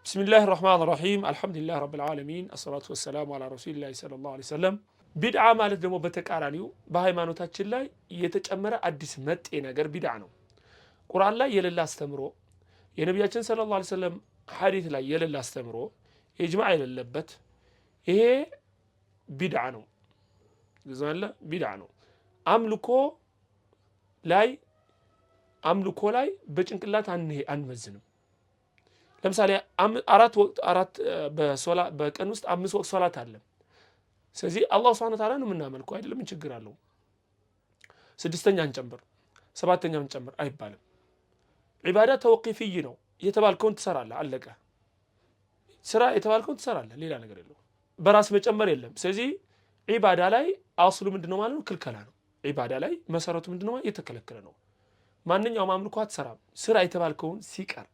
بسم الله الرحمن الرحيم الحمد لله رب العالمين الصلاة والسلام على رسول الله صلى الله عليه وسلم بدعة ማለት ደግሞ በተቃራኒው በሃይማኖታችን ላይ የተጨመረ አዲስ መጤ ነገር ቢድዓ ነው። ቁርአን ላይ የሌለ አስተምሮ የነቢያችን ሰለላሁ ዐለይሂ ወሰለም ሐዲስ ላይ የሌለ አስተምሮ ኢጅማዕ የሌለበት ይሄ ቢድዓ ነው። ግዛለ ቢድዓ ነው። አምልኮ ላይ በጭንቅላት አንመዝንም። ለምሳሌ አራት በቀን ውስጥ 5 ወቅት ሶላት አለ። ስለዚህ አላህ Subhanahu Wa Ta'ala ነው የምናመልከው አይደለም፣ ምን ችግር አለው? ስድስተኛ እንጨምር፣ ሰባተኛ እንጨምር አይባልም። ዒባዳ ተወቂፊይ ነው። የተባልከውን ትሰራለህ፣ አለቀ። ስራ የተባልከውን ትሰራለህ፣ ሌላ ነገር የለውም። በራስ መጨመር የለም። ስለዚህ ዒባዳ ላይ አስሉ ምንድነው ማለት ነው? ክልከላ ነው። ዒባዳ ላይ መሰረቱ ምንድነው? የተከለከለ ነው። ማንኛውም አምልኮ አትሰራም ስራ የተባልከውን ሲቀር።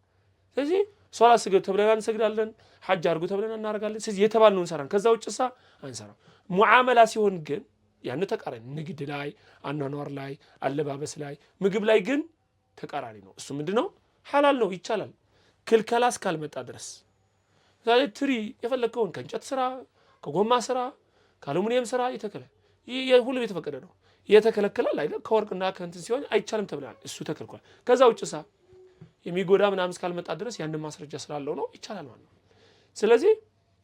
ስለዚህ ሶላት ስገዱ ተብለን እንሰግዳለን፣ ሐጅ አድርጉ ተብለን እናደርጋለን። ስለዚህ የተባልነውን እንሰራን፣ ከዛ ውጭሳ አንሰራም። ሙዓመላ ሲሆን ግን ያን ተቃራኒ፣ ንግድ ላይ፣ አኗኗር ላይ፣ አለባበስ ላይ፣ ምግብ ላይ ግን ተቃራኒ ነው። እሱ ምንድነው? ሐላል ነው፣ ይቻላል፣ ክልከላ እስካልመጣ ድረስ። ዛሬ ትሪ የፈለከውን ከእንጨት ስራ፣ ከጎማ ስራ፣ ከአሉሚኒየም ስራ የተከለ ይሄ ሁሉ የተፈቀደ ነው። የተከለከላል አይደል? ከወርቅና ከእንትን ሲሆን አይቻልም ተብሏል፣ እሱ ተከልኳል። ከዛ ውጭሳ የሚጎዳ ምናምን እስካልመጣ ድረስ ያን ማስረጃ ስላለው ነው ይቻላል ማለት ነው። ስለዚህ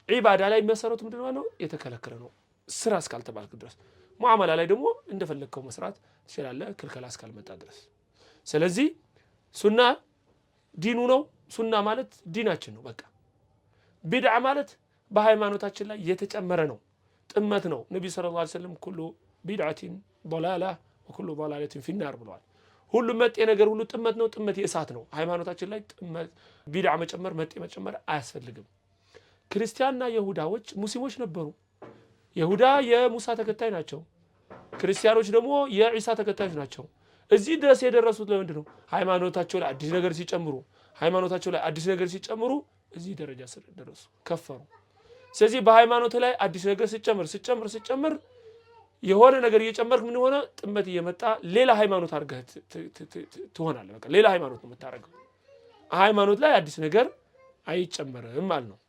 ዒባዳ ላይ መሰረቱ ምንድነው ነው? የተከለከለ ነው ስራ እስካልተባልክ ድረስ። ሙዓመላ ላይ ደግሞ እንደፈለከው መስራት ትችላለህ ክልከላ እስካልመጣ ድረስ። ስለዚህ ሱና ዲኑ ነው። ሱና ማለት ዲናችን ነው በቃ። ቢድዓ ማለት በሃይማኖታችን ላይ የተጨመረ ነው፣ ጥመት ነው። ነብዩ ሰለላሁ ዐለይሂ ወሰለም ኩሉ ቢድዓቲን ضላላህ ወኩሉ ضላለቲን ፊናር ብለዋል። ሁሉ መጤ ነገር ሁሉ ጥመት ነው፣ ጥመት የእሳት ነው። ሃይማኖታችን ላይ ጥመት ቢድዓ መጨመር መጤ መጨመር አያስፈልግም። ክርስቲያንና ይሁዳዎች ሙስሊሞች ነበሩ። ይሁዳ የሙሳ ተከታይ ናቸው፣ ክርስቲያኖች ደግሞ የኢሳ ተከታዮች ናቸው። እዚህ ድረስ የደረሱት ለምንድን ነው? ሃይማኖታቸው ላይ አዲስ ነገር ሲጨምሩ እዚህ ደረጃ ደረሱ፣ ከፈሩ። ስለዚህ በሃይማኖት ላይ አዲስ ነገር ሲጨምር የሆነ ነገር እየጨመርክ ምን ሆነ? ጥመት እየመጣ ሌላ ሃይማኖት አድርገህ ትሆናለህ። በቃ ሌላ ሃይማኖት ነው የምታደርገው። ሃይማኖት ላይ አዲስ ነገር አይጨመርም ማለት ነው።